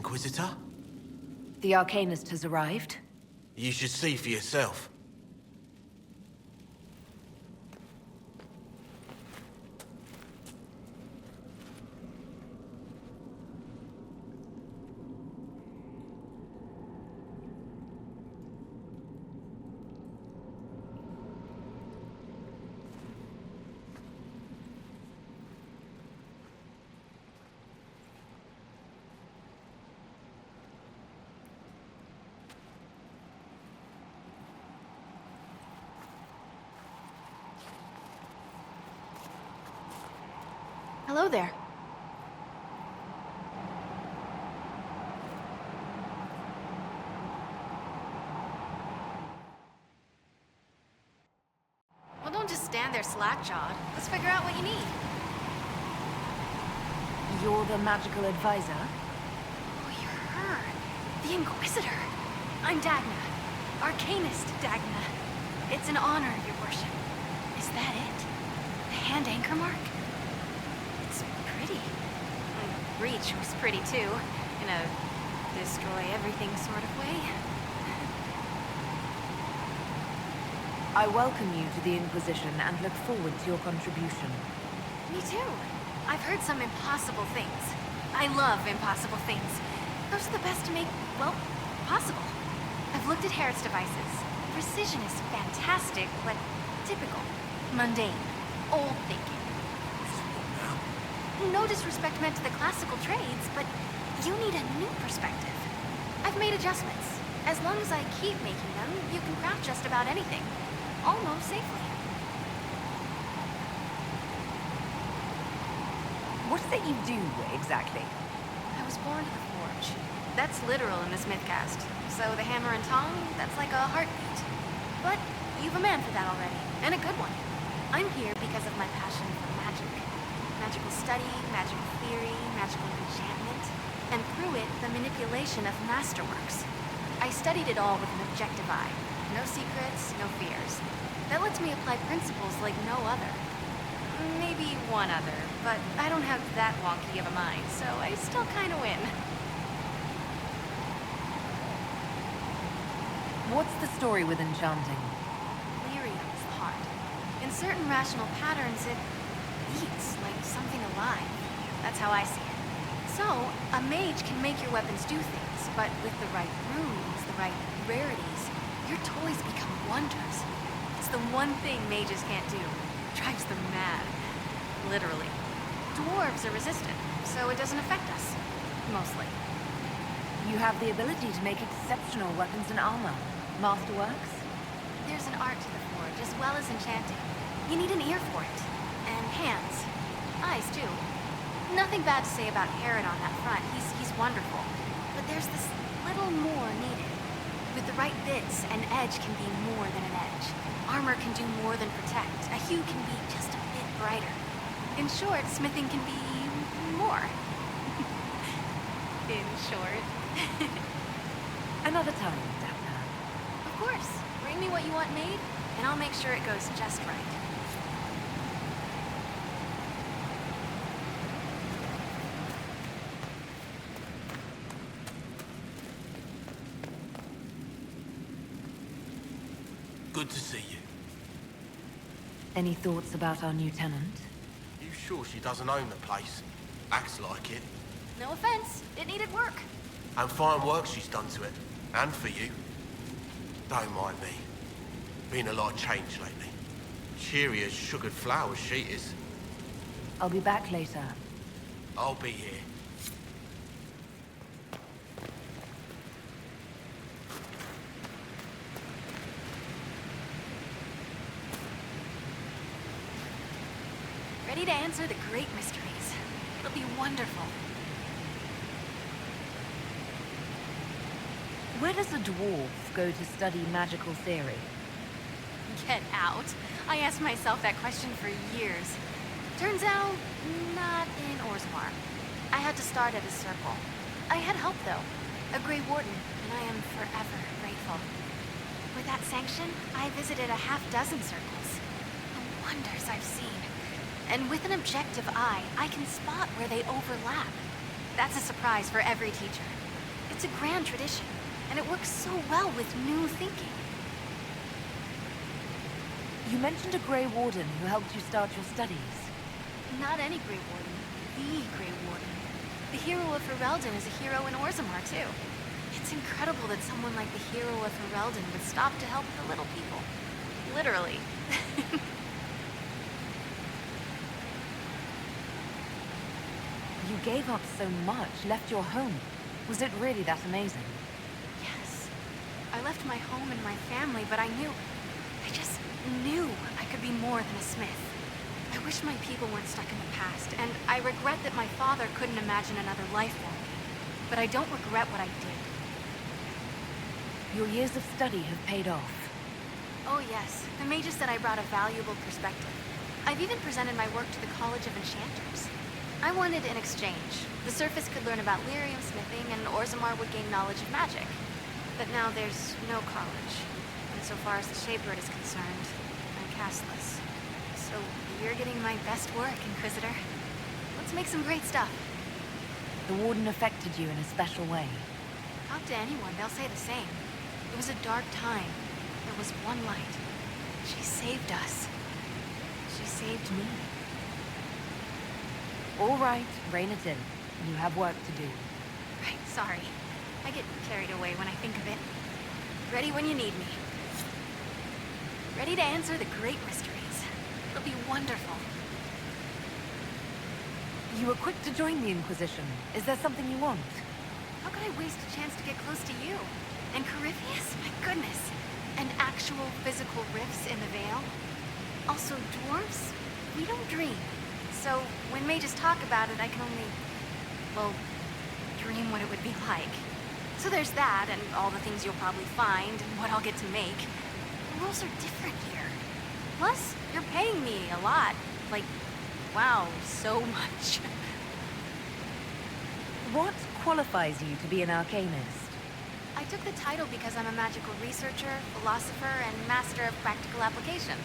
Inquisitor? The Arcanist has arrived. You should see for yourself. Hello there. Well, don't just stand there slack-jawed. Let's figure out what you need. You're the magical advisor? Oh, you're her. The Inquisitor. I'm Dagna. Arcanist Dagna. It's an honor, your worship. Is that it? The hand anchor mark? Pretty. Reach was pretty too, in a destroy-everything sort of way. I welcome you to the Inquisition and look forward to your contribution. Me too. I've heard some impossible things. I love impossible things. Those are the best to make, well, possible. I've looked at Herod's devices. Precision is fantastic, but typical. Mundane. Old thinking. No disrespect meant to the classical trades, but you need a new perspective. I've made adjustments. As long as I keep making them, you can craft just about anything. Almost safely. What is it you do, exactly? I was born to the forge. That's literal in the Smithcast. So the hammer and tongue, that's like a heartbeat. But you've a man for that already, and a good one. I'm here because of my passion for magic. Magical study, magical theory, magical enchantment, and through it, the manipulation of masterworks. I studied it all with an objective eye. No secrets, no fears. That lets me apply principles like no other. Maybe one other, but I don't have that wonky of a mind, so I still kinda win. What's the story with enchanting? Lyrium's the heart. In certain rational patterns, it beats like something alive. That's how I see it. So, a mage can make your weapons do things, but with the right runes, the right rarities, your toys become wonders. It's the one thing mages can't do. Drives them mad. Literally. Dwarves are resistant, so it doesn't affect us. Mostly. You have the ability to make exceptional weapons and armor. Masterworks? There's an art to the forge, as well as enchanting. You need an ear for it. And hands. Eyes, too. Nothing bad to say about Herod on that front. He's wonderful. But there's this little more needed. With the right bits, an edge can be more than an edge. Armor can do more than protect. A hue can be just a bit brighter. In short, smithing can be more. In short. Another time, Dagna. Of course. Bring me what you want made, and I'll make sure it goes just right. Good to see you. Any thoughts about our new tenant? You sure she doesn't own the place? Acts like it. No offense. It needed work. And fine work she's done to it. And for you. Don't mind me. Been a lot of change lately. Cheery as sugared flowers she is. I'll be back later. I'll be here. Ready to answer the great mysteries. It'll be wonderful. Where does a dwarf go to study magical theory? Get out. I asked myself that question for years. Turns out, not in Orzammar. I had to start at a circle. I had help, though. A Grey Warden, and I am forever grateful. With that sanction, I visited a half-dozen circles. The wonders I've seen. And with an objective eye, I can spot where they overlap. That's a surprise for every teacher. It's a grand tradition, and it works so well with new thinking. You mentioned a Grey Warden who helped you start your studies. Not any Grey Warden, the Grey Warden. The hero of Ferelden is a hero in Orzammar, too. It's incredible that someone like the hero of Ferelden would stop to help the little people. Literally. You gave up so much, left your home. Was it really that amazing? Yes. I left my home and my family, but I just knew I could be more than a smith. I wish my people weren't stuck in the past, and I regret that my father couldn't imagine another life for me. But I don't regret what I did. Your years of study have paid off. Oh yes, the mages said I brought a valuable perspective. I've even presented my work to the College of Enchanters. I wanted an exchange. The Surface could learn about lyrium smithing, and Orzammar would gain knowledge of magic. But now there's no college. And so far as the Shaper is concerned, I'm castless. So you're getting my best work, Inquisitor. Let's make some great stuff. The Warden affected you in a special way. Talk to anyone, they'll say the same. It was a dark time. There was one light. She saved us. She saved me. All right, rein it in. You have work to do. Right, sorry. I get carried away when I think of it. Ready when you need me. Ready to answer the great mysteries. It'll be wonderful. You were quick to join the Inquisition. Is there something you want? How could I waste a chance to get close to you? And Corypheus? My goodness. And actual physical rifts in the Vale? Also, dwarves? We don't dream. So, when mages talk about it, I can only, well, dream what it would be like. So there's that, and all the things you'll probably find, and what I'll get to make. The rules are different here. Plus, you're paying me a lot. Like, wow, so much. What qualifies you to be an arcanist? I took the title because I'm a magical researcher, philosopher, and master of practical application.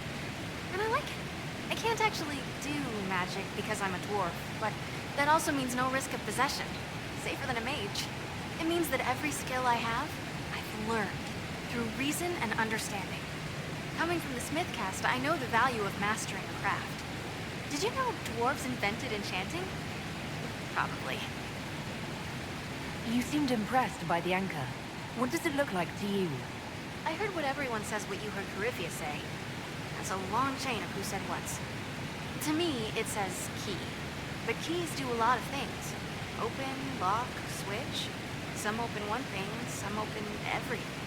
And I like it. I can't actually do magic because I'm a dwarf, but that also means no risk of possession. Safer than a mage. It means that every skill I have, I've learned through reason and understanding. Coming from the Smith caste, I know the value of mastering a craft. Did you know dwarves invented enchanting? Probably. You seemed impressed by the anchor. What does it look like to you? I heard what everyone says what you heard Corypheus say. That's a long chain of who said what's. To me, it says key. But keys do a lot of things. Open, lock, switch. Some open one thing, some open everything.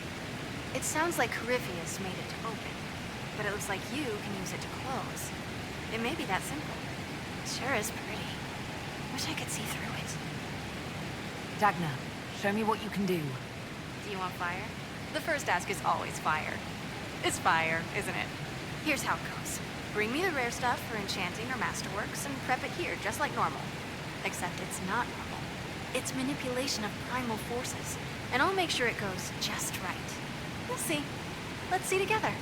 It sounds like Corypheus made it to open, but it looks like you can use it to close. It may be that simple. It sure is pretty. Wish I could see through it. Dagna, show me what you can do. Do you want fire? The first ask is always fire. It's fire, isn't it? Here's how it goes. Bring me the rare stuff for enchanting or masterworks and prep it here, just like normal. Except it's not normal. It's manipulation of primal forces, and I'll make sure it goes just right. We'll see. Let's see together.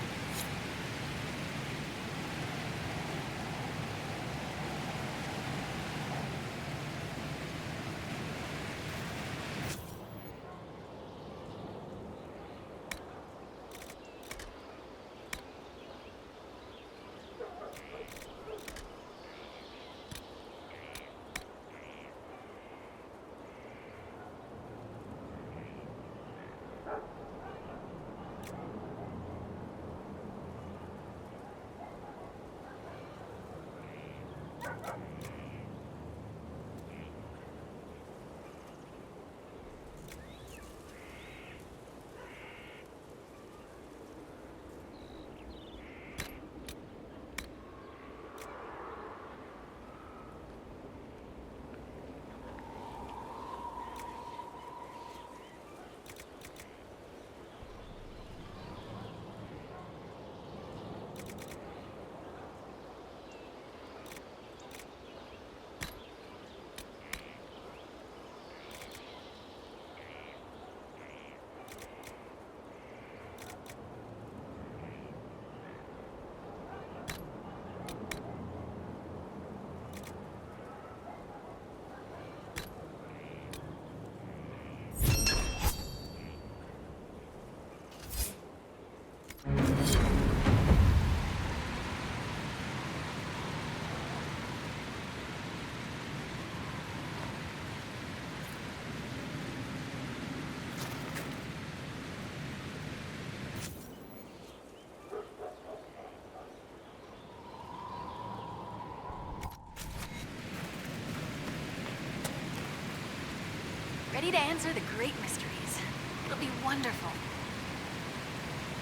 ready to answer the great mysteries. It'll be wonderful.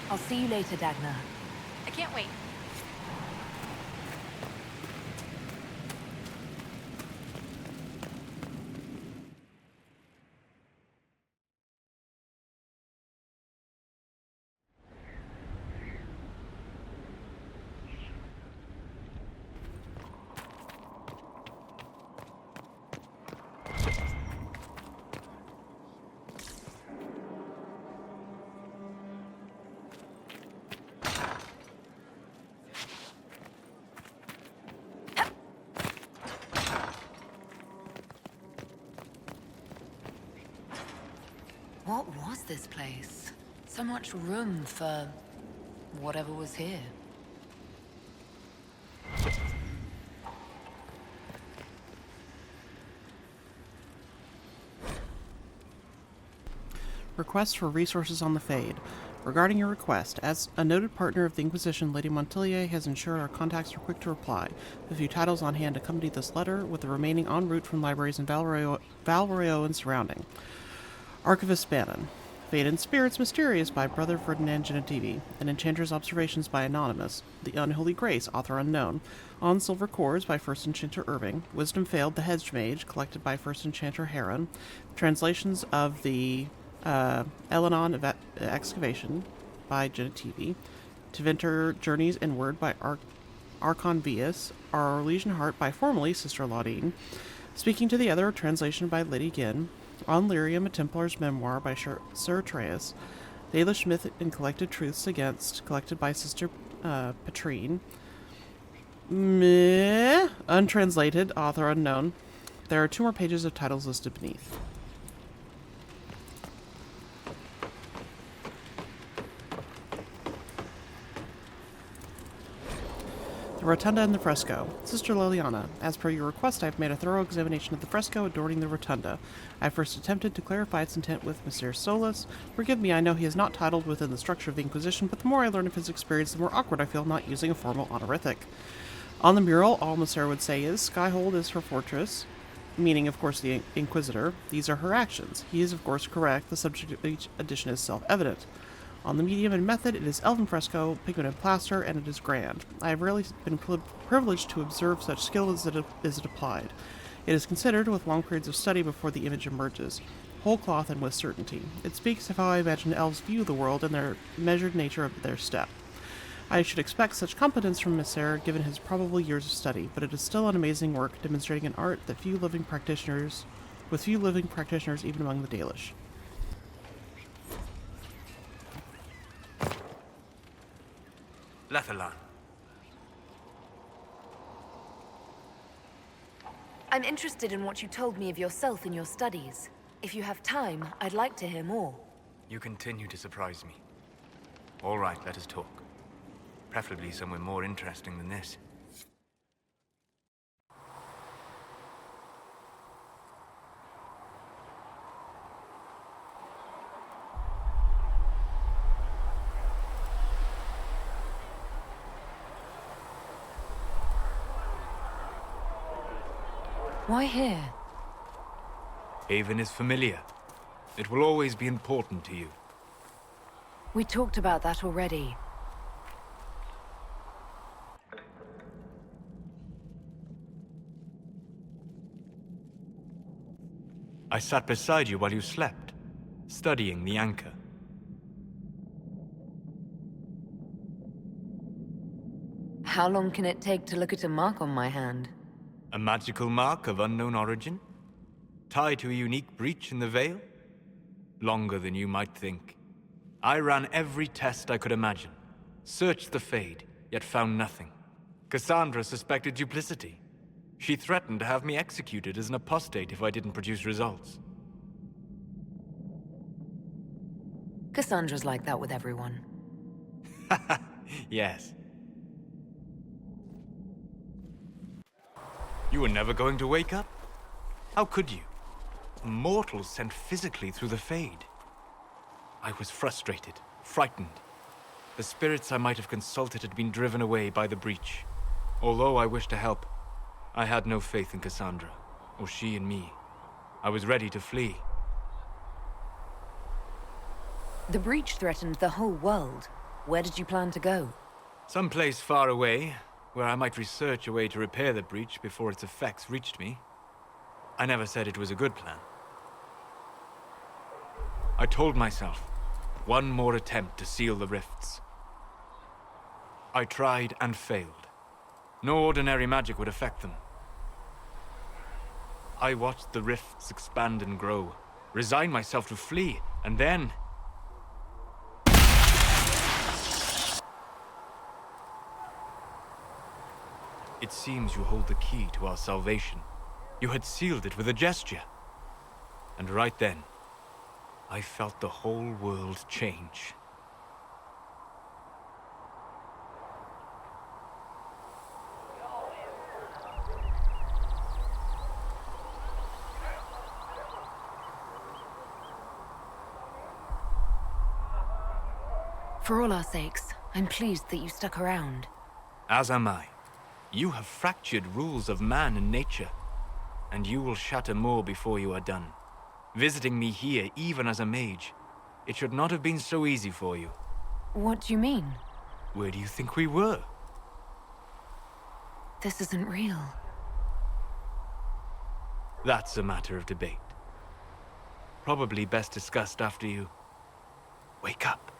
I'll see you later, Dagna. I can't wait. What was this place? So much room for whatever was here. Request for resources on the Fade. Regarding your request, as a noted partner of the Inquisition, Lady Montilier has ensured our contacts are quick to reply. A few titles on hand accompany this letter, with the remaining en route from libraries in Valroyo and surrounding. Archivist Bannon. Fate and Spirits Mysterious by Brother Ferdinand Genetivi. An Enchanter's Observations by Anonymous. The Unholy Grace, author unknown. On Silver Cores by First Enchanter Irving. Wisdom Failed, the Hedge Mage, collected by First Enchanter Heron. Translations of the Elenon Excavation by Genetivi. Tevinter Journeys Inward by Archon Vius. Our Legion Heart by formerly Sister Laudine. Speaking to the Other, translation by Lady Ginn. On Lyrium, a Templar's Memoir by Sir Atreus. Dalish Myth and Collected Truths Against, collected by Sister Patrine. Meh. Untranslated, author unknown. There are 2 more pages of titles listed beneath. Rotunda and the Fresco. Sister Liliana, as per your request, I have made a thorough examination of the fresco adorning the rotunda. I first attempted to clarify its intent with Monsieur Solus. Forgive me, I know he is not titled within the structure of the Inquisition, but the more I learn of his experience, the more awkward I feel not using a formal honorific. On the mural, all Monsieur would say is, Skyhold is her fortress, meaning, of course, the Inquisitor. These are her actions. He is, of course, correct. The subject of each edition is self-evident. On the medium and method, it is elven fresco, pigmented plaster, and it is grand. I have rarely been privileged to observe such skill as it applied. It is considered with long periods of study before the image emerges, whole cloth and with certainty. It speaks of how I imagine elves view the world and their measured nature of their step. I should expect such competence from Messer, given his probable years of study, but it is still an amazing work, demonstrating an art that few living practitioners even among the Dalish. Lethalan. I'm interested in what you told me of yourself in your studies. If you have time, I'd like to hear more. You continue to surprise me. All right, let us talk. Preferably somewhere more interesting than this. Why here? Haven is familiar. It will always be important to you. We talked about that already. I sat beside you while you slept, studying the anchor. How long can it take to look at a mark on my hand? A magical mark of unknown origin? Tied to a unique breach in the veil? Longer than you might think. I ran every test I could imagine. Searched the Fade, yet found nothing. Cassandra suspected duplicity. She threatened to have me executed as an apostate if I didn't produce results. Cassandra's like that with everyone. Yes. You were never going to wake up? How could you? A mortal sent physically through the Fade. I was frustrated, frightened. The spirits I might have consulted had been driven away by the breach. Although I wished to help, I had no faith in Cassandra, or she in me. I was ready to flee. The breach threatened the whole world. Where did you plan to go? Someplace far away, where I might research a way to repair the breach before its effects reached me. I never said it was a good plan. I told myself, one more attempt to seal the rifts. I tried and failed. No ordinary magic would affect them. I watched the rifts expand and grow, resigned myself to flee, and then... It seems you hold the key to our salvation. You had sealed it with a gesture. And right then, I felt the whole world change. For all our sakes, I'm pleased that you stuck around. As am I. You have fractured rules of man and nature, and you will shatter more before you are done. Visiting me here, even as a mage, it should not have been so easy for you. What do you mean? Where do you think we were? This isn't real. That's a matter of debate. Probably best discussed after you wake up.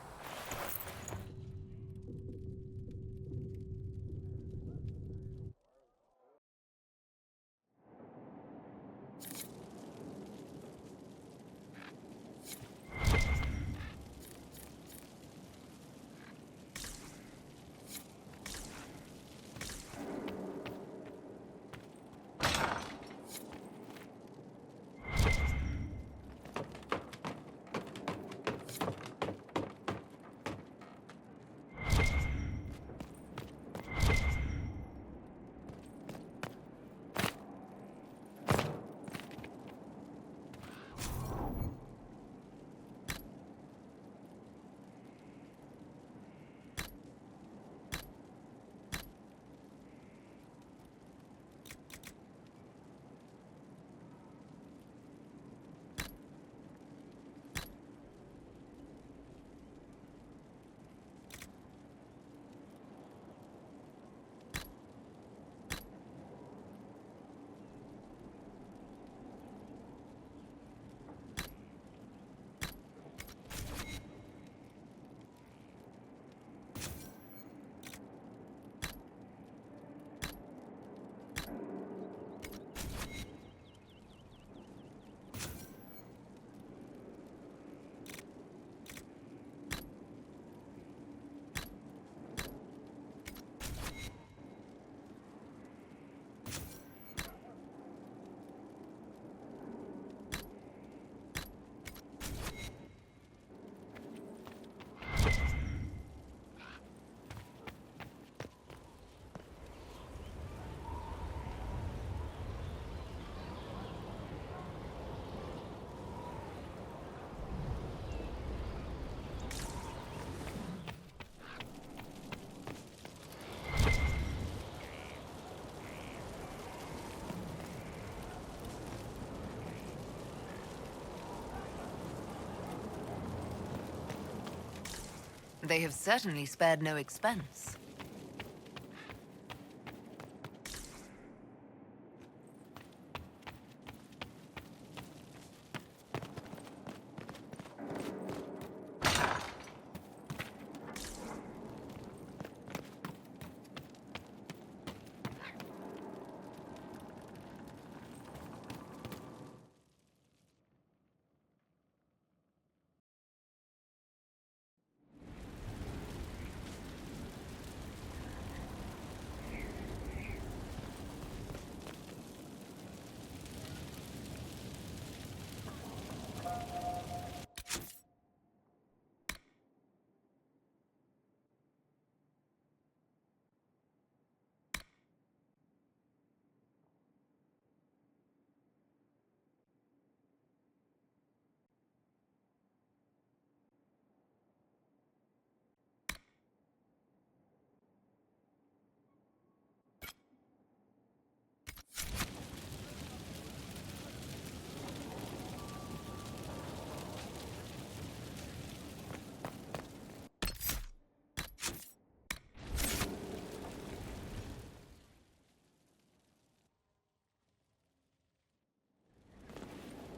They have certainly spared no expense.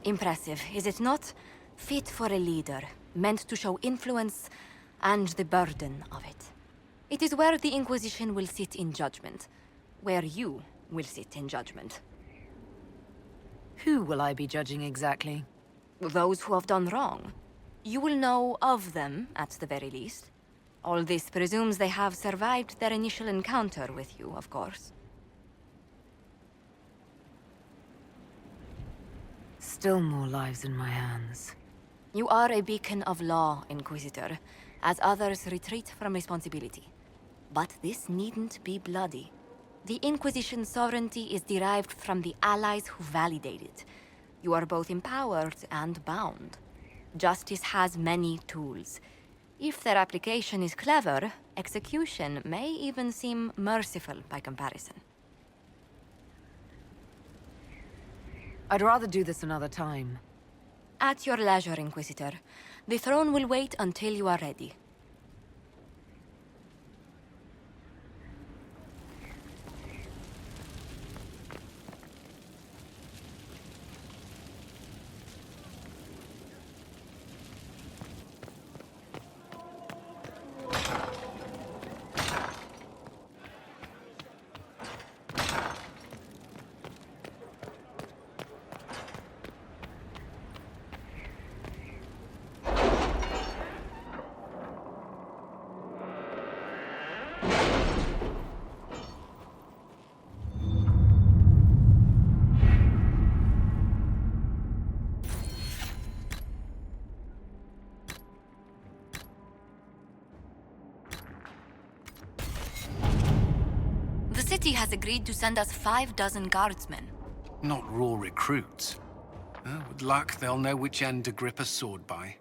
Impressive, is it not? Fit for a leader, meant to show influence and the burden of it. It is where the Inquisition will sit in judgment. Where you will sit in judgment. Who will I be judging exactly? Those who have done wrong. You will know of them, at the very least. All this presumes they have survived their initial encounter with you, of course. Still more lives in my hands. You are a beacon of law, Inquisitor, as others retreat from responsibility. But this needn't be bloody. The Inquisition's sovereignty is derived from the allies who validate it. You are both empowered and bound. Justice has many tools. If their application is clever, execution may even seem merciful by comparison. I'd rather do this another time. At your leisure, Inquisitor. The throne will wait until you are ready. The city has agreed to send us 5 dozen guardsmen. Not raw recruits. With luck, they'll know which end to grip a sword by.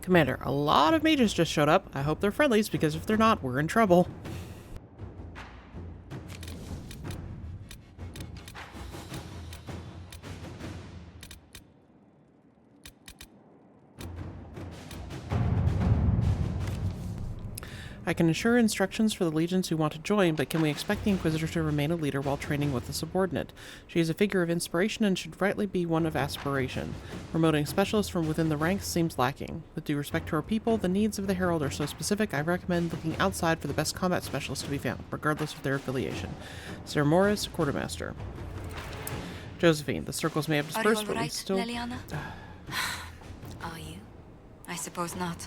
Commander, a lot of mages just showed up. I hope they're friendlies, because if they're not, we're in trouble. I can ensure instructions for the legions who want to join, but can we expect the Inquisitor to remain a leader while training with a subordinate? She is a figure of inspiration and should rightly be one of aspiration. Promoting specialists from within the ranks seems lacking. With due respect to our people, the needs of the Herald are so specific, I recommend looking outside for the best combat specialists to be found, regardless of their affiliation. Sir Morris, Quartermaster. Josephine, the circles may have dispersed, but we still... Leliana? Are you? I suppose not.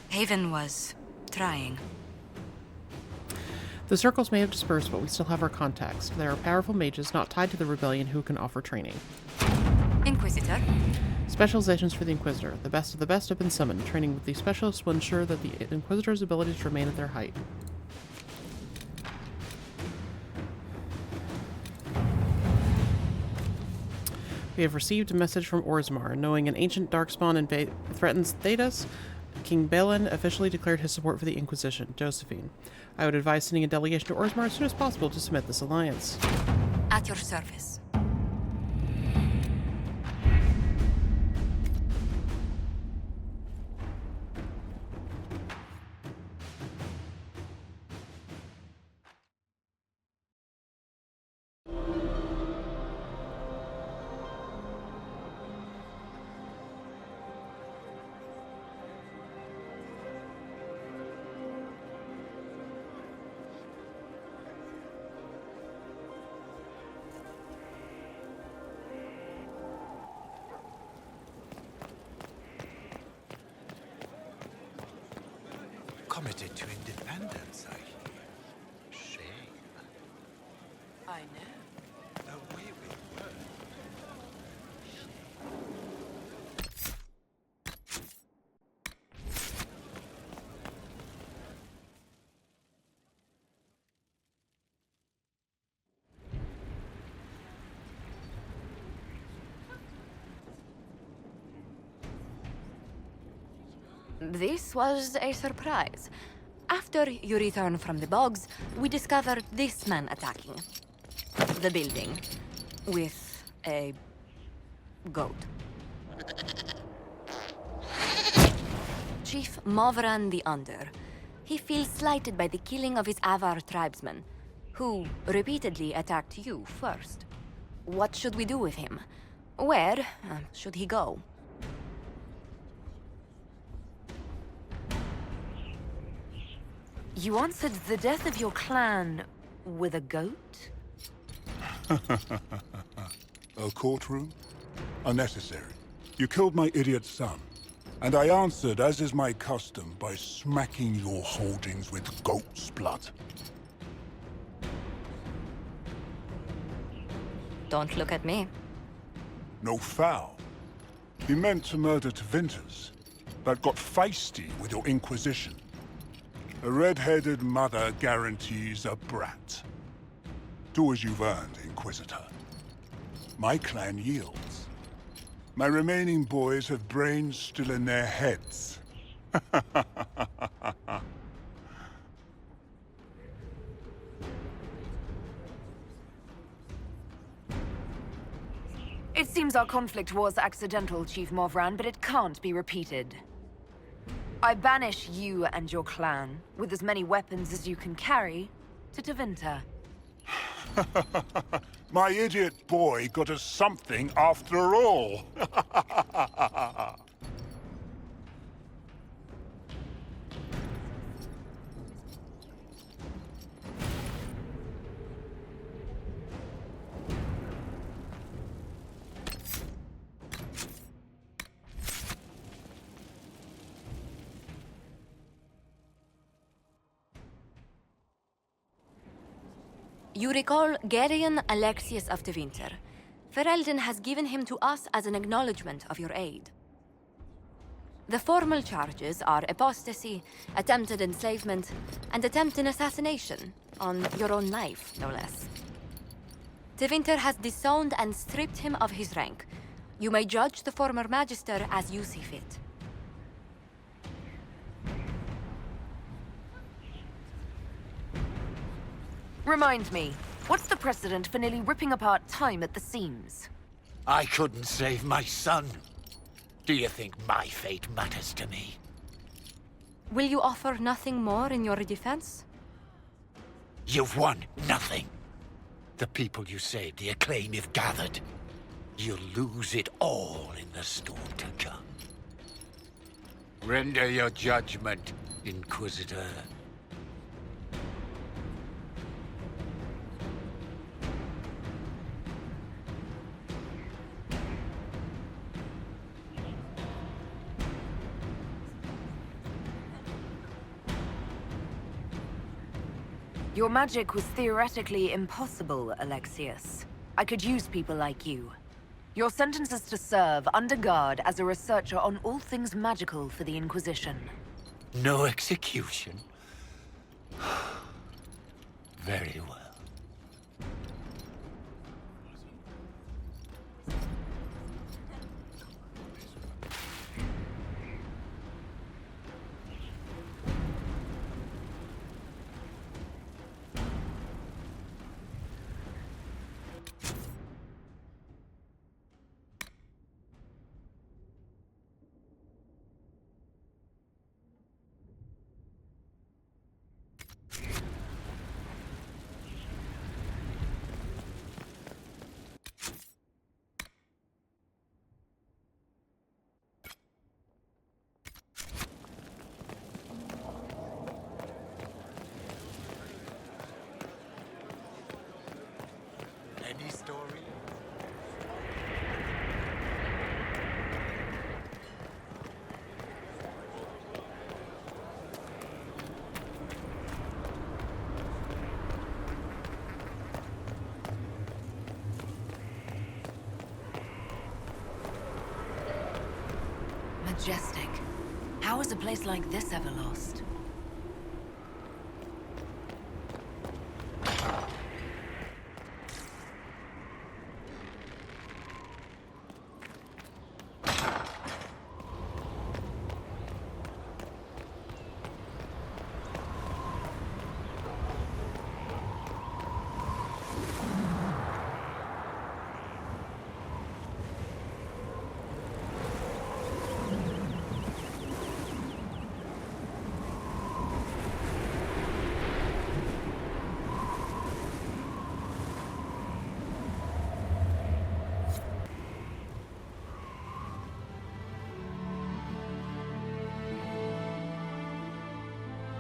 Haven was... trying. The circles may have dispersed, but we still have our contacts. There are powerful mages not tied to the rebellion who can offer training. Inquisitor? Specializations for the Inquisitor. The best of the best have been summoned. Training with these specialists will ensure that the Inquisitor's abilities remain at their height. We have received a message from Orzammar. Knowing an ancient darkspawn threatens Thedas, King Balin officially declared his support for the Inquisition. Josephine. I would advise sending a delegation to Orzammar as soon as possible to cement this alliance. At your service. Committed to independence, I hear. Shame. I know. The way we were. This was a surprise. After you return from the bogs, we discovered this man attacking the building with a goat. Chief Movran the Under. He feels slighted by the killing of his Avar tribesmen, who repeatedly attacked you first. What should we do with him? Where should he go? You answered the death of your clan with a goat? A courtroom? Unnecessary. You killed my idiot son, and I answered, as is my custom, by smacking your holdings with goat's blood. Don't look at me. No foul. He meant to murder Tevinters, but got feisty with your Inquisition. A red-headed mother guarantees a brat. Do as you've earned, Inquisitor. My clan yields. My remaining boys have brains still in their heads. It seems our conflict was accidental, Chief Movran, but it can't be repeated. I banish you and your clan, with as many weapons as you can carry, to Tevinter. My idiot boy got us something after all. You recall Gerion Alexius of Tevinter. Ferelden has given him to us as an acknowledgement of your aid. The formal charges are apostasy, attempted enslavement, and attempted assassination, on your own life, no less. Tevinter has disowned and stripped him of his rank. You may judge the former Magister as you see fit. Remind me, what's the precedent for nearly ripping apart time at the seams? I couldn't save my son. Do you think my fate matters to me? Will you offer nothing more in your defense? You've won nothing. The people you saved, the acclaim you've gathered. You'll lose it all in the storm to come. Render your judgment, Inquisitor. Your magic was theoretically impossible, Alexius. I could use people like you. Your sentence is to serve under guard as a researcher on all things magical for the Inquisition. No execution? Very well. Any story? Majestic. How is a place like this ever lost?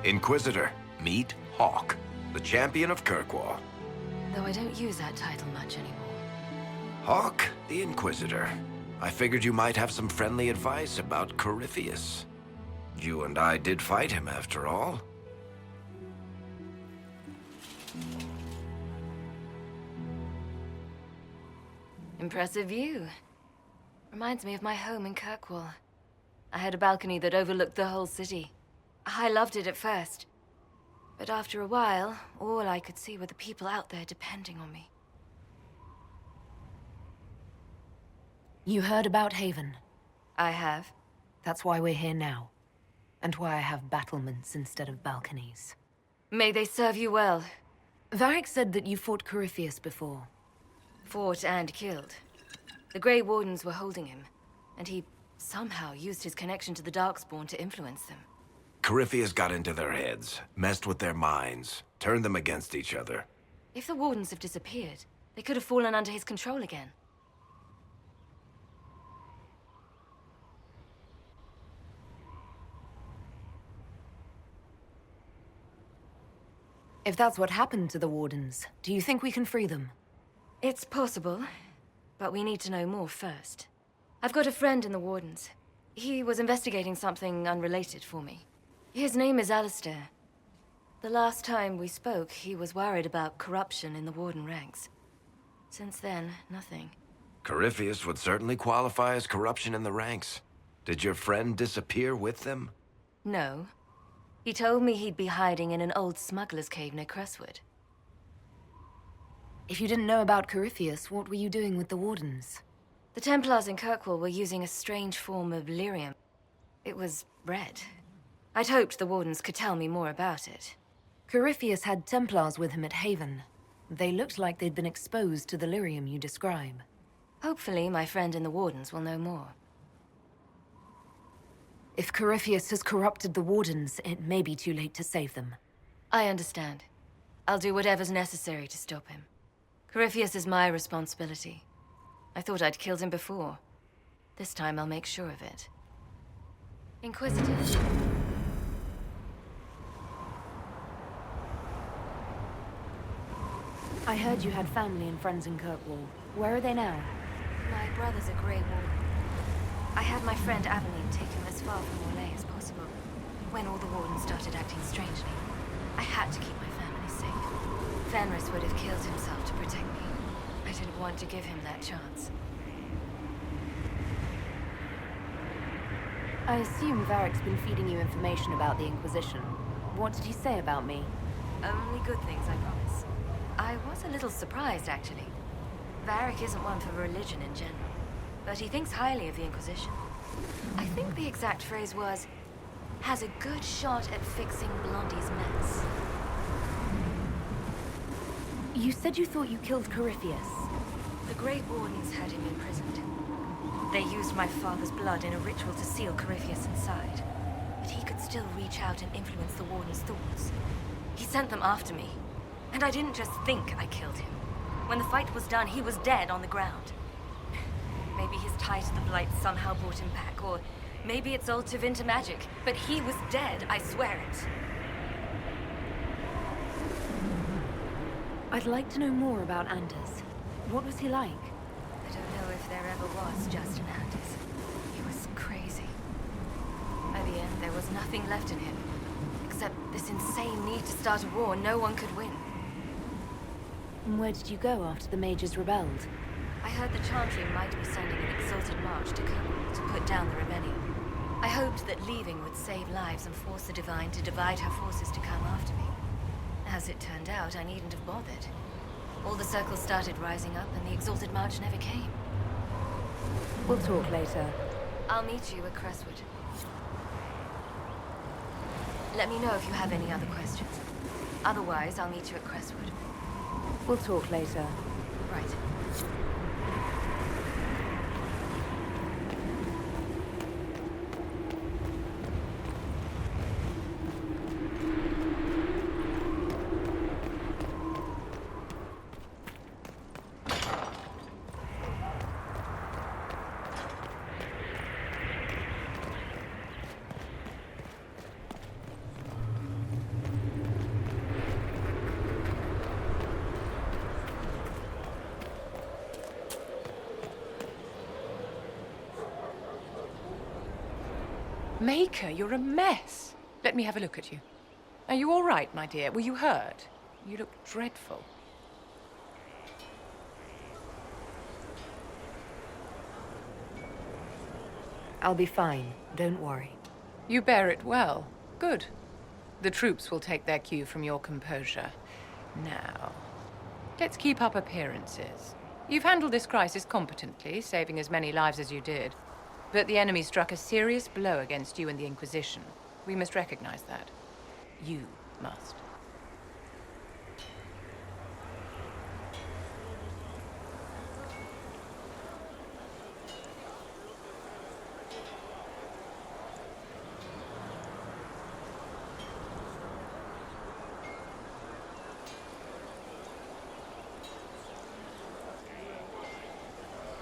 Inquisitor, meet Hawk, the champion of Kirkwall. Though I don't use that title much anymore. Hawk, the Inquisitor. I figured you might have some friendly advice about Corypheus. You and I did fight him, after all. Impressive view. Reminds me of my home in Kirkwall. I had a balcony that overlooked the whole city. I loved it at first. But after a while, all I could see were the people out there depending on me. You heard about Haven. I have. That's why we're here now. And why I have battlements instead of balconies. May they serve you well. Varric said that you fought Corypheus before. Fought and killed. The Grey Wardens were holding him, and he somehow used his connection to the Darkspawn to influence them. Corypheus got into their heads, messed with their minds, turned them against each other. If the Wardens have disappeared, they could have fallen under his control again. If that's what happened to the Wardens, do you think we can free them? It's possible, but we need to know more first. I've got a friend in the Wardens. He was investigating something unrelated for me. His name is Alistair. The last time we spoke, he was worried about corruption in the Warden ranks. Since then, nothing. Corypheus would certainly qualify as corruption in the ranks. Did your friend disappear with them? No. He told me he'd be hiding in an old smuggler's cave near Crestwood. If you didn't know about Corypheus, what were you doing with the Wardens? The Templars in Kirkwall were using a strange form of lyrium. It was red. I'd hoped the Wardens could tell me more about it. Corypheus had Templars with him at Haven. They looked like they'd been exposed to the lyrium you describe. Hopefully, my friend in the Wardens will know more. If Corypheus has corrupted the Wardens, it may be too late to save them. I understand. I'll do whatever's necessary to stop him. Corypheus is my responsibility. I thought I'd killed him before. This time I'll make sure of it. Inquisitor. I heard you had family and friends in Kirkwall. Where are they now? My brother's a Grey Warden. I had my friend Aveline take him as far from Orlais as possible. When all the Wardens started acting strangely, I had to keep my family safe. Fenris would have killed himself to protect me. I didn't want to give him that chance. I assume Varric's been feeding you information about the Inquisition. What did he say about me? Only good things, I promise. I was a little surprised, actually. Varric isn't one for religion in general, but he thinks highly of the Inquisition. I think the exact phrase was, has a good shot at fixing Blondie's mess. You said you thought you killed Corypheus. The Grey Wardens had him imprisoned. They used my father's blood in a ritual to seal Corypheus inside. But he could still reach out and influence the Warden's thoughts. He sent them after me. And I didn't just think I killed him. When the fight was done, he was dead on the ground. Maybe his tie to the Blight somehow brought him back, or maybe it's old Tevinter magic, but he was dead, I swear it. I'd like to know more about Anders. What was he like? I don't know if there ever was just an Anders. He was crazy. By the end, there was nothing left in him. Except this insane need to start a war no one could win. And where did you go after the mages rebelled? I heard the Chantry might be sending an exalted march to Kirkwall to put down the rebellion. I hoped that leaving would save lives and force the Divine to divide her forces to come after me. As it turned out, I needn't have bothered. All the circles started rising up, and the exalted march never came. We'll talk later. I'll meet you at Crestwood. Let me know if you have any other questions. Otherwise, I'll meet you at Crestwood. We'll talk later. Right. Maker, you're a mess. Let me have a look at you. Are you all right, my dear? Were you hurt? You look dreadful. I'll be fine. Don't worry. You bear it well. Good. The troops will take their cue from your composure. Now, let's keep up appearances. You've handled this crisis competently, saving as many lives as you did. But the enemy struck a serious blow against you and the Inquisition. We must recognize that. You must.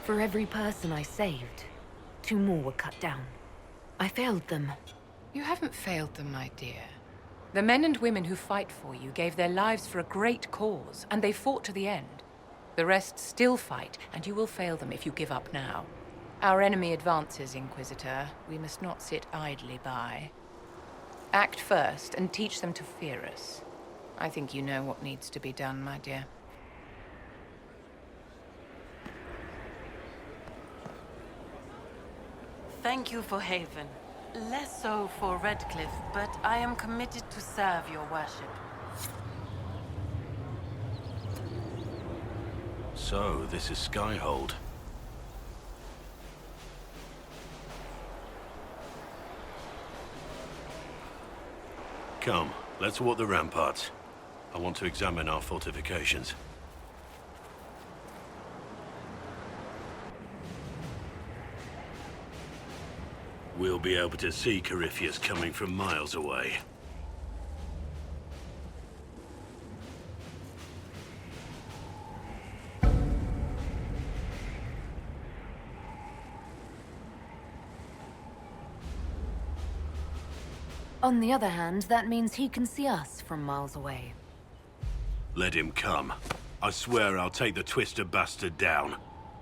For every person I saved, 2 more were cut down. I failed them. You haven't failed them, my dear. The men and women who fight for you gave their lives for a great cause, and they fought to the end. The rest still fight, and you will fail them if you give up now. Our enemy advances, Inquisitor. We must not sit idly by. Act first, and teach them to fear us. I think you know what needs to be done, my dear. Thank you for Haven. Less so for Redcliffe, but I am committed to serve your worship. So, this is Skyhold. Come, let's walk the ramparts. I want to examine our fortifications. We'll be able to see Corypheus coming from miles away. On the other hand, that means he can see us from miles away. Let him come. I swear I'll take the Twister bastard down,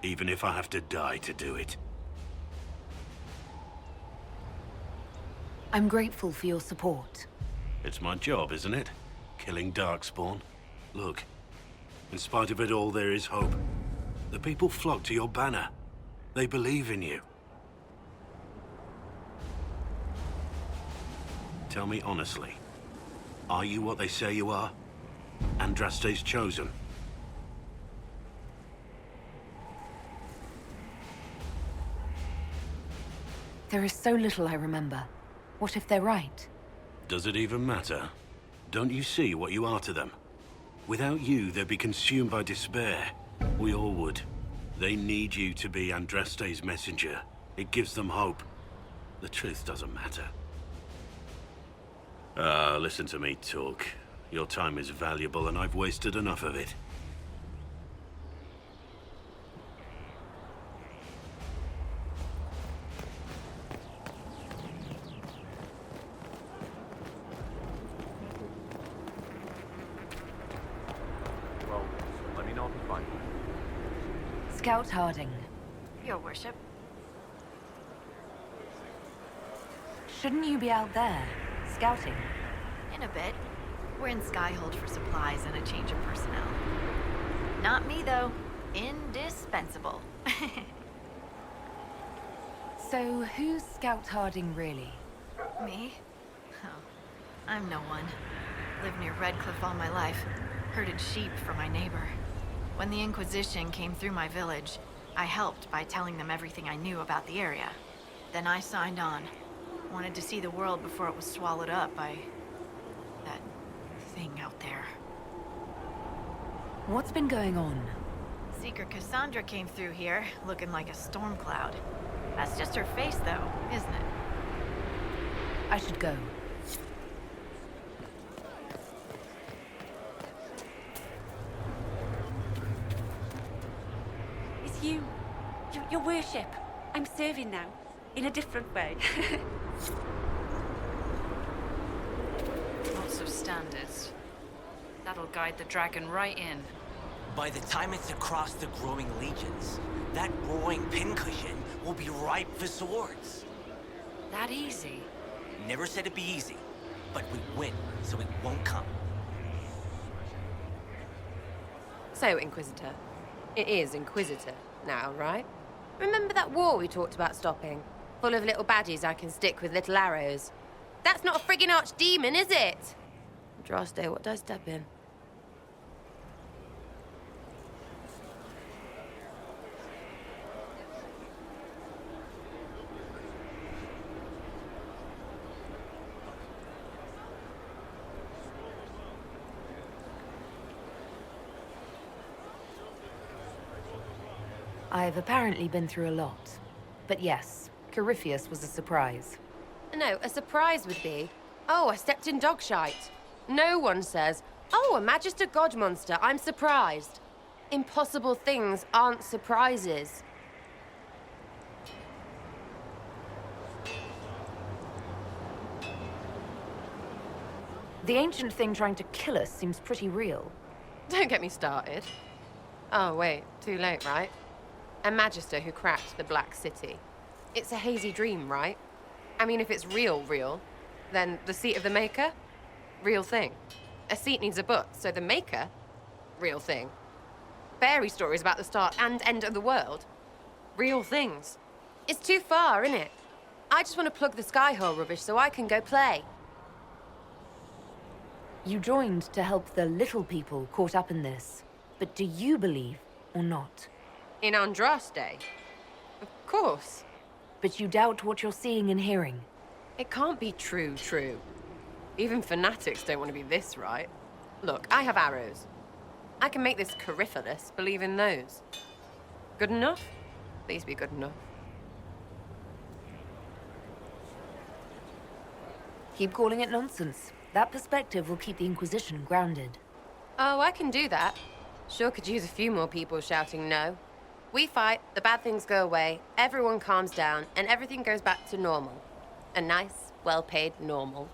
even if I have to die to do it. I'm grateful for your support. It's my job, isn't it? Killing Darkspawn. Look, in spite of it all, there is hope. The people flock to your banner. They believe in you. Tell me honestly, are you what they say you are? Andraste's chosen? There is so little I remember. What if they're right? Does it even matter? Don't you see what you are to them? Without you, they'd be consumed by despair. We all would. They need you to be Andraste's messenger. It gives them hope. The truth doesn't matter. Listen to me talk. Your time is valuable and I've wasted enough of it. Well, let me know if you find one. Scout Harding. Your worship. Shouldn't you be out there, scouting? In a bit. We're in Skyhold for supplies and a change of personnel. Not me, though. Indispensable. So, who's Scout Harding really? Me? Oh, I'm no one. Lived near Redcliffe all my life. Herded sheep for my neighbor. When the Inquisition came through my village, I helped by telling them everything I knew about the area. Then I signed on. Wanted to see the world before it was swallowed up by that thing out there. What's been going on? Seeker Cassandra came through here, looking like a storm cloud. That's just her face, though, isn't it? I should go. It's you. Your worship. I'm serving now. In a different way. Lots of standards. That'll guide the dragon right in. By the time it's across the growing legions, that roaring pincushion will be ripe for swords. That easy? Never said it'd be easy. But we win, so it won't come. So, Inquisitor. It is Inquisitor now, right? Remember that war we talked about stopping? Full of little baddies I can stick with little arrows. That's not a friggin' archdemon, is it? Andraste, what did I step in? I've apparently been through a lot. But yes, Corypheus was a surprise. No, a surprise would be, oh, I stepped in dog shite. No one says, oh, a Magister God monster, I'm surprised. Impossible things aren't surprises. The ancient thing trying to kill us seems pretty real. Don't get me started. Oh, wait, too late, right? A Magister who cracked the Black City. It's a hazy dream, right? I mean, if it's real, then the seat of the Maker? Real thing. A seat needs a butt, so the Maker? Real thing. Fairy stories about the start and end of the world? Real things. It's too far, isn't it? I just want to plug the Skyhole rubbish so I can go play. You joined to help the little people caught up in this. But do you believe or not? In Andraste? Of course. But you doubt what you're seeing and hearing. It can't be true. Even fanatics don't want to be this right. Look, I have arrows. I can make this Corypheus believe in those. Good enough? Please be good enough. Keep calling it nonsense. That perspective will keep the Inquisition grounded. Oh, I can do that. Sure could use a few more people shouting no. We fight, the bad things go away, everyone calms down, and everything goes back to normal. A nice, well-paid normal.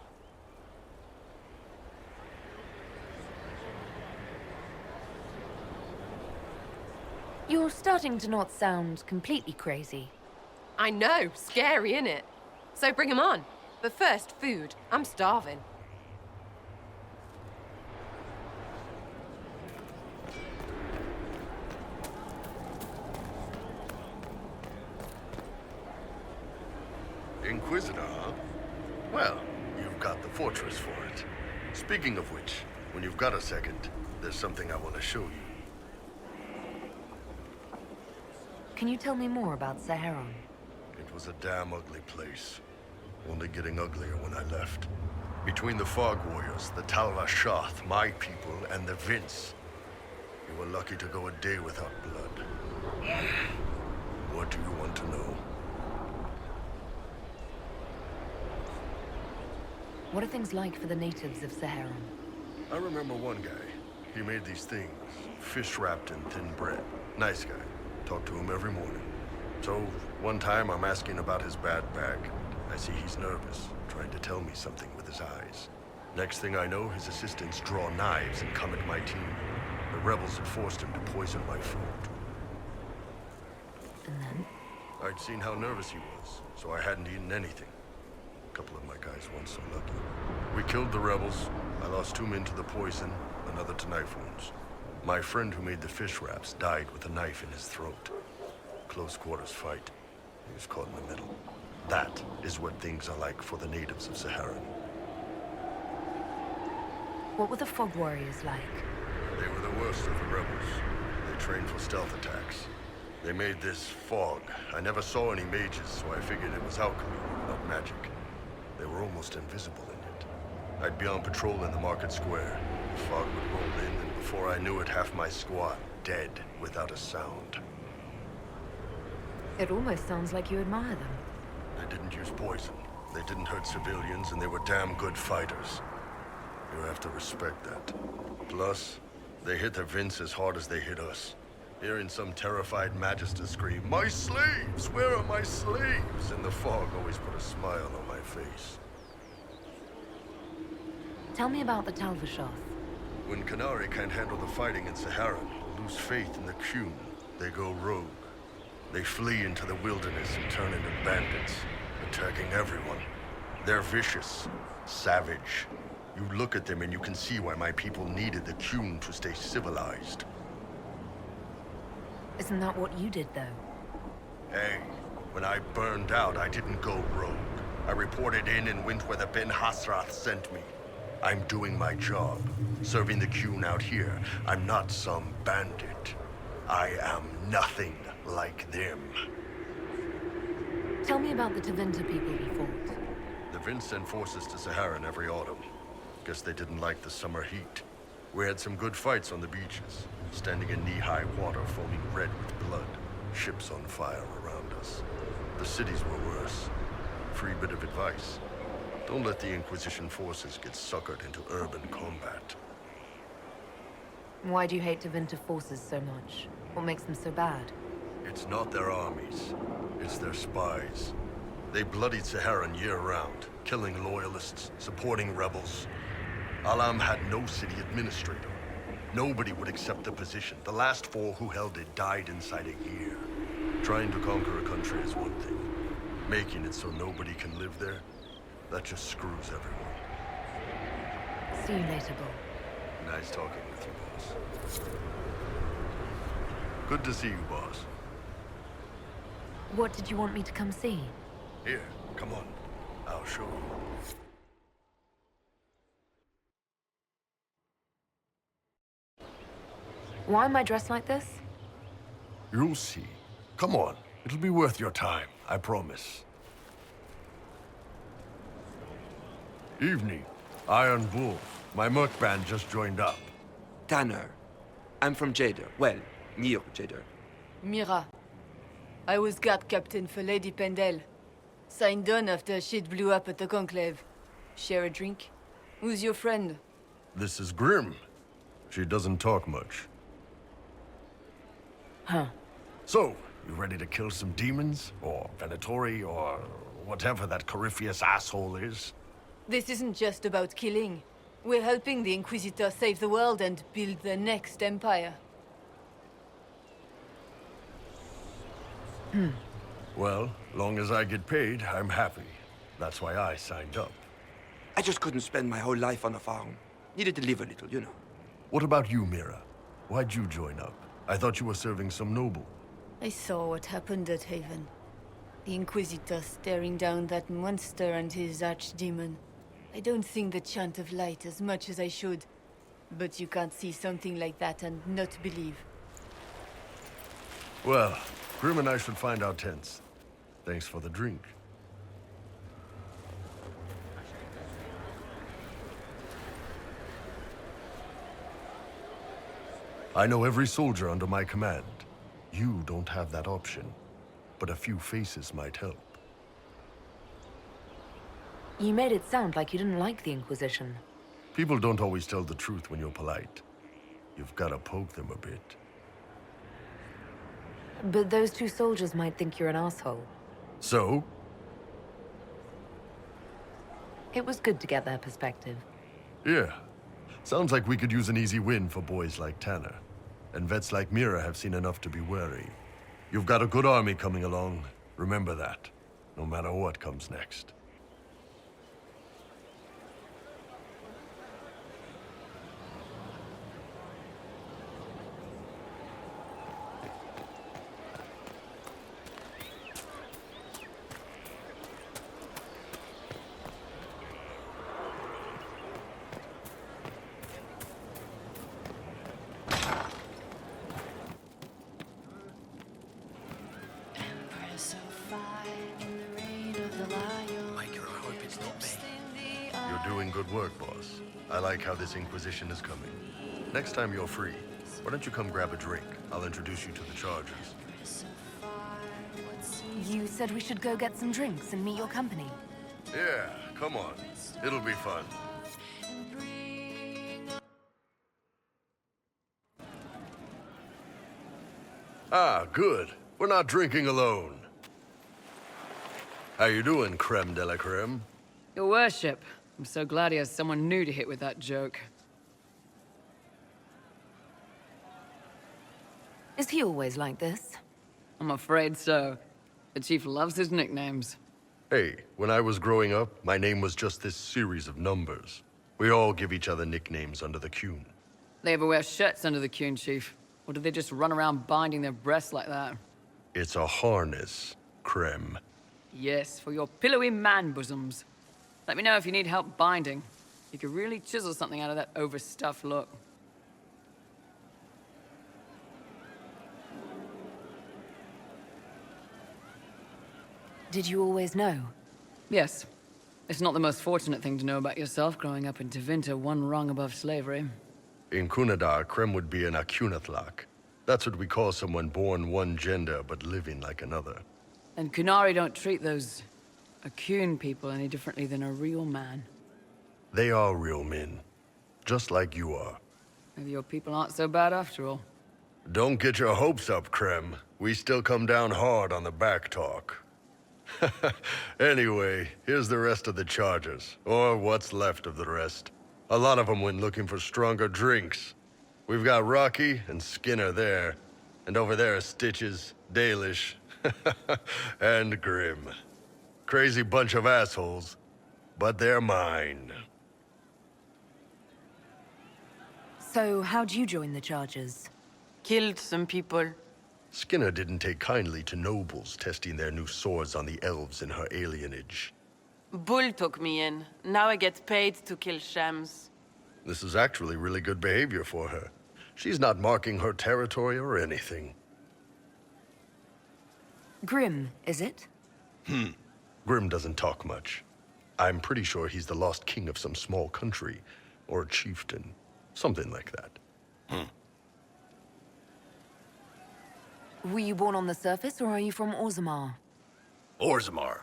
You're starting to not sound completely crazy. I know, scary, innit? So bring 'em on. But first, food. I'm starving. Inquisitor, huh? Well, you've got the fortress for it. Speaking of which, when you've got a second, there's something I want to show you. Can you tell me more about Saharon? It was a damn ugly place. Only getting uglier when I left. Between the Fog Warriors, the Talva Shoth, my people, and the Vince. You were lucky to go a day without blood. What do you want to know? What are things like for the natives of Saharon? I remember one guy. He made these things, fish wrapped in thin bread. Nice guy. Talked to him every morning. So, one time I'm asking about his bad back. I see he's nervous, trying to tell me something with his eyes. Next thing I know, his assistants draw knives and come at my team. The rebels had forced him to poison my food. And then? I'd seen how nervous he was, so I hadn't eaten anything. A couple of my guys weren't so lucky. We killed the rebels. I lost 2 men to the poison, another to knife wounds. My friend who made the fish wraps died with a knife in his throat. Close quarters fight. He was caught in the middle. That is what things are like for the natives of Saharan. What were the Fog Warriors like? They were the worst of the rebels. They trained for stealth attacks. They made this fog. I never saw any mages, so I figured it was alchemy, not magic. They were almost invisible in it. I'd be on patrol in the market square. The fog would roll in, and before I knew it, half my squad dead without a sound. It almost sounds like you admire them. They didn't use poison. They didn't hurt civilians, and they were damn good fighters. You have to respect that. Plus, they hit the Vince as hard as they hit us. Hearing some terrified Magister scream, "My slaves! Where are my slaves?" And the fog always put a smile on my face. Tell me about the Talva Shoth. When Canary can't handle the fighting in Saharan, or lose faith in the Qun, they go rogue. They flee into the wilderness and turn into bandits. attacking everyone. They're vicious, savage. You look at them and you can see why my people needed the Qun to stay civilized. Isn't that what you did, though? Hey, when I burned out, I didn't go rogue. I reported in and went where the Ben Hasrath sent me. I'm doing my job, serving the Qun out here. I'm not some bandit. I am nothing like them. Tell me about the Tevinter people you fought. The Vince sent forces to Saharan every autumn. Guess they didn't like the summer heat. We had some good fights on the beaches, standing in knee-high water foaming red with blood, ships on fire around us. The cities were worse. Free bit of advice. Don't let the Inquisition forces get suckered into urban combat. Why do you hate Tevinter forces so much? What makes them so bad? It's not their armies. It's their spies. They bloodied Saharan year-round, killing loyalists, supporting rebels. Alam had no city administrator. Nobody would accept the position. The last 4 who held it died inside a year. Trying to conquer a country is one thing. Making it so nobody can live there, that just screws everyone. See you later, Bull. Nice talking with you, boss. Good to see you, boss. What did you want me to come see? Here, come on. I'll show you. Why am I dressed like this? You'll see. Come on. It'll be worth your time, I promise. Evening. Iron Bull. My merc band just joined up. Tanner. I'm from Jader. Well, near Jader. Mira. I was guard captain for Lady Pendel. Signed on after shit blew up at the Conclave. Share a drink? Who's your friend? This is Grim. She doesn't talk much. Huh. So, you ready to kill some demons? Or Venatori? Or whatever that Corypheus asshole is? This isn't just about killing. We're helping the Inquisitor save the world and build the next empire. Well, long as I get paid, I'm happy. That's why I signed up. I just couldn't spend my whole life on a farm. Needed to live a little, you know. What about you, Mira? Why'd you join up? I thought you were serving some noble. I saw what happened at Haven. The Inquisitor staring down that monster and his archdemon. I don't sing the chant of light as much as I should. But you can't see something like that and not believe. Well, Grim and I should find our tents. Thanks for the drink. I know every soldier under my command. You don't have that option, but a few faces might help. You made it sound like you didn't like the Inquisition. People don't always tell the truth when you're polite. You've got to poke them a bit. But those 2 soldiers might think you're an asshole. So? It was good to get their perspective. Yeah. Sounds like we could use an easy win for boys like Tanner. And vets like Mira have seen enough to be wary. You've got a good army coming along. Remember that. No matter what comes next. You're doing good work, boss. I like how this Inquisition is coming. Next time you're free, why don't you come grab a drink? I'll introduce you to the Chargers. You said we should go get some drinks and meet your company. Yeah, come on. It'll be fun. Ah, good. We're not drinking alone. How you doing, creme de la creme? Your worship. I'm so glad he has someone new to hit with that joke. Is he always like this? I'm afraid so. The chief loves his nicknames. Hey, when I was growing up, my name was just this series of numbers. We all give each other nicknames under the Qun. They ever wear shirts under the Qun, Chief? Or do they just run around binding their breasts like that? It's a harness, Krem. Yes, for your pillowy man bosoms. Let me know if you need help binding. You could really chisel something out of that overstuffed look. Did you always know? Yes. It's not the most fortunate thing to know about yourself, growing up in Tevinter, one rung above slavery. In Kunadar, Krem would be an Akunathlak. That's what we call someone born one gender but living like another. And Kunari don't treat those Akun people any differently than a real man. They are real men, just like you are. Maybe your people aren't so bad after all. Don't get your hopes up, Krem. We still come down hard on the back talk. Anyway, here's the rest of the charges, or what's left of the rest. A lot of them went looking for stronger drinks. We've got Rocky and Skinner there, and over there are Stitches, Dalish, and Grim. Crazy bunch of assholes, but they're mine. So, how'd you join the Chargers? Killed some people. Skinner didn't take kindly to nobles testing their new swords on the elves in her alienage. Bull took me in. Now I get paid to kill shams. This is actually really good behavior for her. She's not marking her territory or anything. Grim, is it? Grim doesn't talk much. I'm pretty sure he's the lost king of some small country, or a chieftain. Something like that. Were you born on the surface, or are you from Orzammar? Orzammar.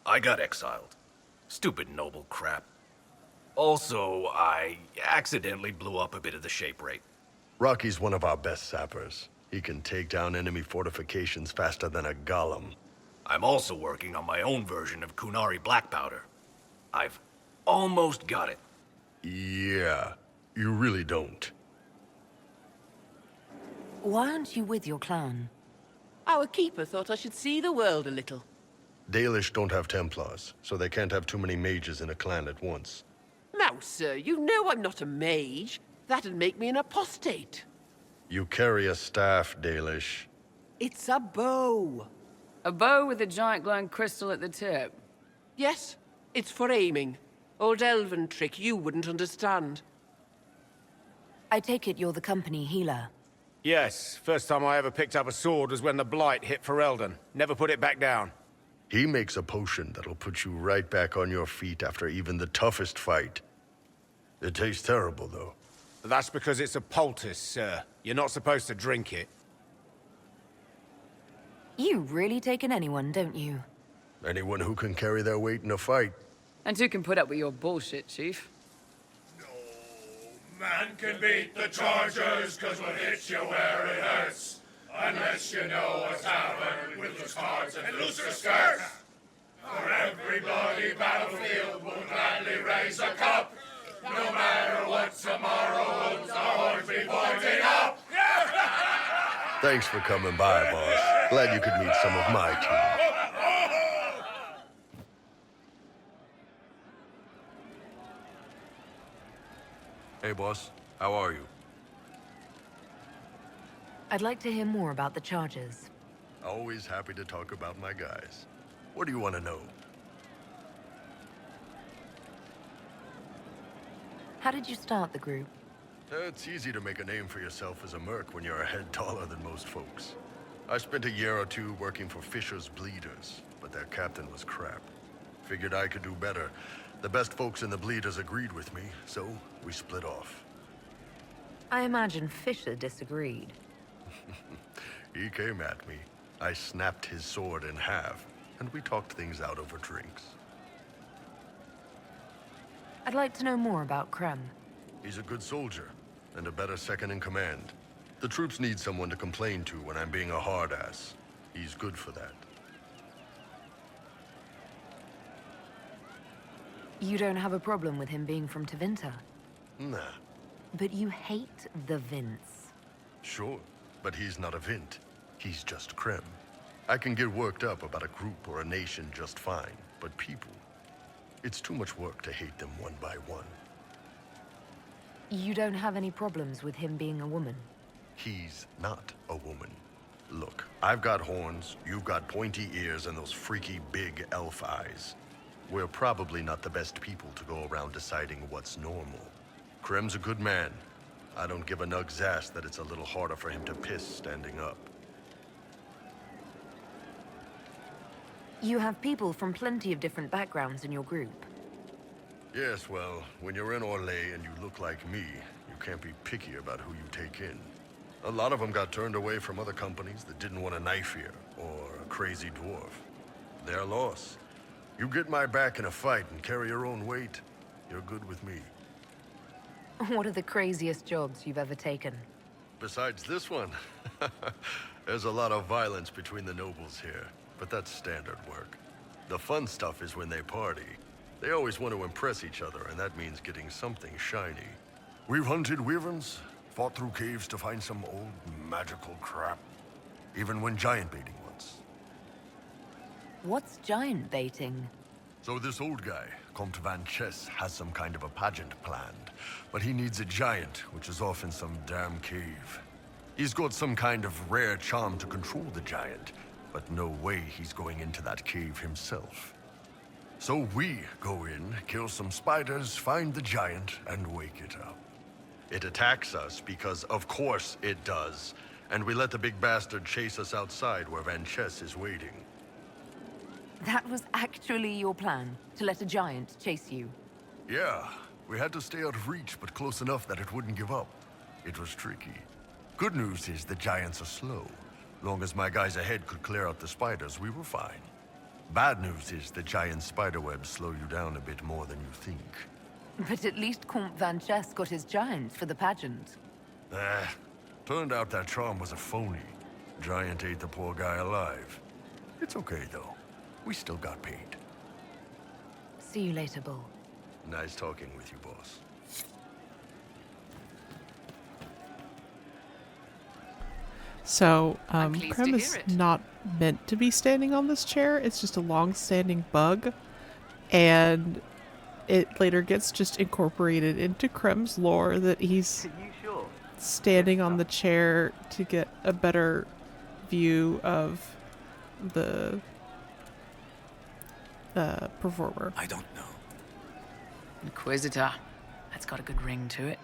I got exiled. Stupid noble crap. Also, I accidentally blew up a bit of the shape rate. Rocky's one of our best sappers. He can take down enemy fortifications faster than a golem. I'm also working on my own version of Kunari black powder. I've almost got it. Yeah, you really don't. Why aren't you with your clan? Our keeper thought I should see the world a little. Dalish don't have Templars, so they can't have too many mages in a clan at once. Now, sir, you know I'm not a mage. That'd make me an apostate. You carry a staff, Dalish. It's a bow. A bow with a giant glowing crystal at the tip. Yes, it's for aiming. Old elven trick you wouldn't understand. I take it you're the company healer. Yes, first time I ever picked up a sword was when the Blight hit Ferelden. Never put it back down. He makes a potion that'll put you right back on your feet after even the toughest fight. It tastes terrible, though. That's because it's a poultice, sir. You're not supposed to drink it. You really take in anyone, don't you? Anyone who can carry their weight in a fight. And who can put up with your bullshit, Chief? Man can beat the Chargers, 'cause we'll hit you where it hurts. Unless you know a tavern with loose cards and looser skirts. For every bloody battlefield we'll gladly raise a cup. No matter what tomorrow holds, our horns be pointing up. Thanks for coming by, boss. Glad you could meet some of my team. Hey, boss. How are you? I'd like to hear more about the Chargers. Always happy to talk about my guys. What do you want to know? How did you start the group? It's easy to make a name for yourself as a merc when you're a head taller than most folks. I spent a year or two working for Fisher's Bleeders, but their captain was crap. Figured I could do better. The best folks in the Bleeders agreed with me, so we split off. I imagine Fisher disagreed. He came at me. I snapped his sword in half, and we talked things out over drinks. I'd like to know more about Krem. He's a good soldier, and a better second in command. The troops need someone to complain to when I'm being a hard-ass. He's good for that. You don't have a problem with him being from Tevinter? Nah. But you hate the Vince. Sure, but he's not a Vint. He's just Krem. I can get worked up about a group or a nation just fine. But people, it's too much work to hate them one by one. You don't have any problems with him being a woman? He's not a woman. Look, I've got horns, you've got pointy ears, and those freaky big elf eyes. We're probably not the best people to go around deciding what's normal. Krem's a good man. I don't give a nug's ass that it's a little harder for him to piss standing up. You have people from plenty of different backgrounds in your group. Yes, well, when you're in Orlais and you look like me, you can't be picky about who you take in. A lot of them got turned away from other companies that didn't want a knife here, or a crazy dwarf. Their loss. You get my back in a fight and carry your own weight, you're good with me. What are the craziest jobs you've ever taken? Besides this one, there's a lot of violence between the nobles here, but that's standard work. The fun stuff is when they party. They always want to impress each other, and that means getting something shiny. We've hunted wyverns, fought through caves to find some old magical crap. Even went giant baiting once. What's giant baiting? So this old guy, Comte Van Chess, has some kind of a pageant planned. But he needs a giant, which is off in some damn cave. He's got some kind of rare charm to control the giant, but no way he's going into that cave himself. So we go in, kill some spiders, find the giant, and wake it up. It attacks us because, of course, it does. And we let the big bastard chase us outside where Van Chess is waiting. That was actually your plan, to let a giant chase you? Yeah, we had to stay out of reach, but close enough that it wouldn't give up. It was tricky. Good news is the giants are slow. Long as my guys ahead could clear out the spiders, we were fine. Bad news is the giant spiderwebs slow you down a bit more than you think. But at least Comte Van Chess got his giant for the pageant. Turned out that charm was a phony. Giant ate the poor guy alive. It's okay, though. We still got paid. See you later, Bull. Nice talking with you, boss. So, Krem is not meant to be standing on this chair. It's just a long-standing bug. And it later gets just incorporated into Krem's lore that he's standing on the chair to get a better view of the performer. I don't know. Inquisitor. That's got a good ring to it.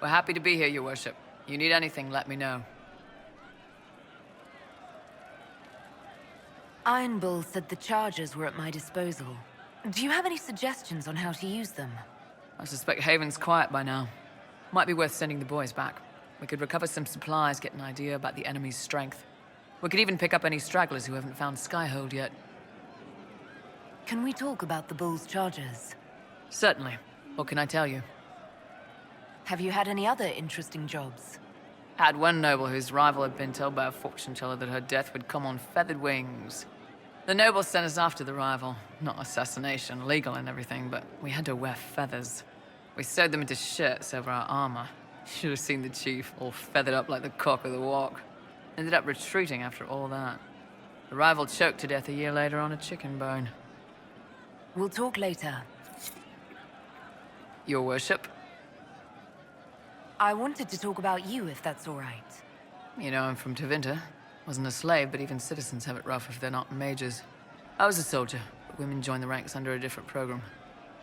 We're happy to be here, Your Worship. You need anything, let me know. Iron Bull said the chargers were at my disposal. Do you have any suggestions on how to use them? I suspect Haven's quiet by now. Might be worth sending the boys back. We could recover some supplies, get an idea about the enemy's strength. We could even pick up any stragglers who haven't found Skyhold yet. Can we talk about the Bull's chargers? Certainly. What can I tell you? Have you had any other interesting jobs? Had one noble whose rival had been told by a fortune teller that her death would come on feathered wings. The noble sent us after the rival. Not assassination, legal and everything, but we had to wear feathers. We sewed them into shirts over our armor. Should have seen the chief, all feathered up like the cock of the walk. Ended up retreating after all that. The rival choked to death a year later on a chicken bone. We'll talk later. Your Worship? I wanted to talk about you, if that's all right. You know, I'm from Tevinter. Wasn't a slave, but even citizens have it rough if they're not mages. I was a soldier, but women joined the ranks under a different program.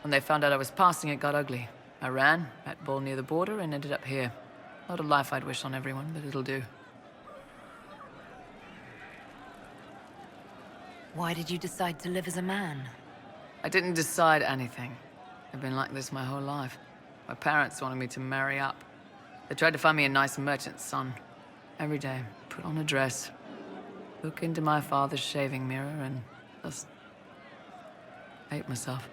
When they found out I was passing, it got ugly. I ran, met Bull near the border, and ended up here. Not a life I'd wish on everyone, but it'll do. Why did you decide to live as a man? I didn't decide anything. I've been like this my whole life. My parents wanted me to marry up. They tried to find me a nice merchant's son. Every day, put on a dress, look into my father's shaving mirror, and just hate myself.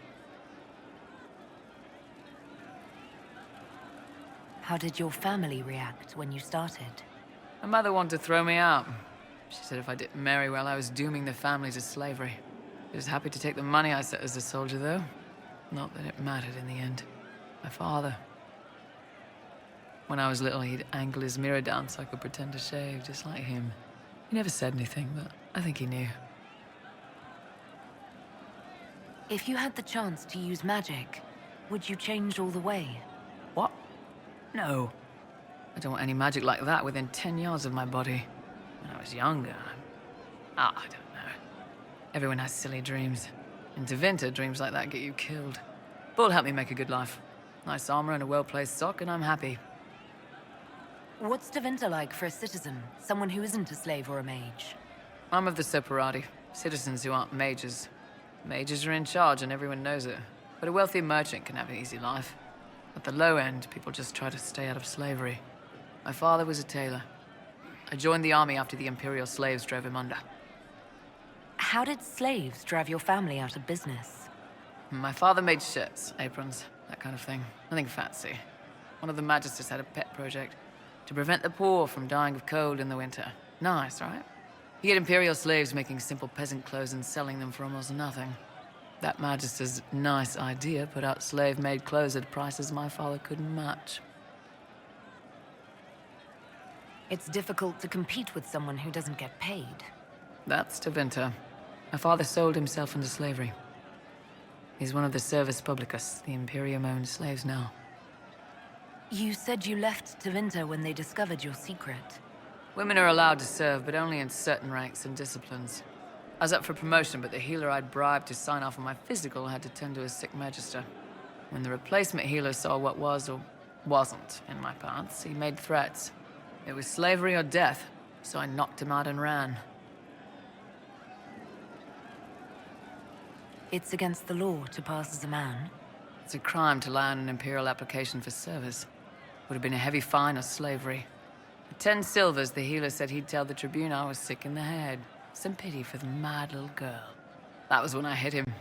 How did your family react when you started? My mother wanted to throw me out. She said if I didn't marry well, I was dooming the family to slavery. She was happy to take the money I set as a soldier, though. Not that it mattered in the end. My father. When I was little, he'd angle his mirror down so I could pretend to shave, just like him. He never said anything, but I think he knew. If you had the chance to use magic, would you change all the way? What? No. I don't want any magic like that within 10 yards of my body. When I was younger, I don't know. Everyone has silly dreams. In Tevinter, dreams like that get you killed. Bull helped me make a good life. Nice armor and a well-placed sock, and I'm happy. What's Tevinter like for a citizen? Someone who isn't a slave or a mage? I'm of the Separati. Citizens who aren't mages. Mages are in charge and everyone knows it. But a wealthy merchant can have an easy life. At the low end, people just try to stay out of slavery. My father was a tailor. I joined the army after the Imperial slaves drove him under. How did slaves drive your family out of business? My father made shirts, aprons, that kind of thing. Nothing fancy. One of the magisters had a pet project to prevent the poor from dying of cold in the winter. Nice, right? He had Imperial slaves making simple peasant clothes and selling them for almost nothing. That magister's nice idea put out slave-made clothes at prices my father couldn't match. It's difficult to compete with someone who doesn't get paid. That's Tevinter. My father sold himself into slavery. He's one of the Servus Publicus, the Imperium-owned slaves now. You said you left Tevinter when they discovered your secret. Women are allowed to serve, but only in certain ranks and disciplines. I was up for promotion, but the healer I'd bribed to sign off on my physical had to tend to a sick magister. When the replacement healer saw what was or wasn't in my pants, he made threats. It was slavery or death, so I knocked him out and ran. It's against the law to pass as a man. It's a crime to lie on an Imperial application for service. Would have been a heavy fine or slavery. For 10 silvers, the healer said he'd tell the Tribune I was sick in the head. Some pity for the mad little girl. That was when I hit him.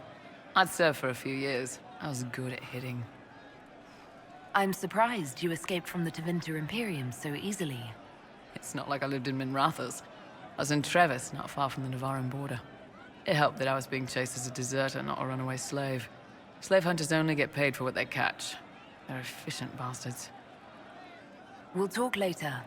I'd served for a few years. I was good at hitting. I'm surprised you escaped from the Tevinter Imperium so easily. It's not like I lived in Minrathous. I was in Trevis, not far from the Navarran border. It helped that I was being chased as a deserter, not a runaway slave. Slave hunters only get paid for what they catch. They're efficient bastards. We'll talk later.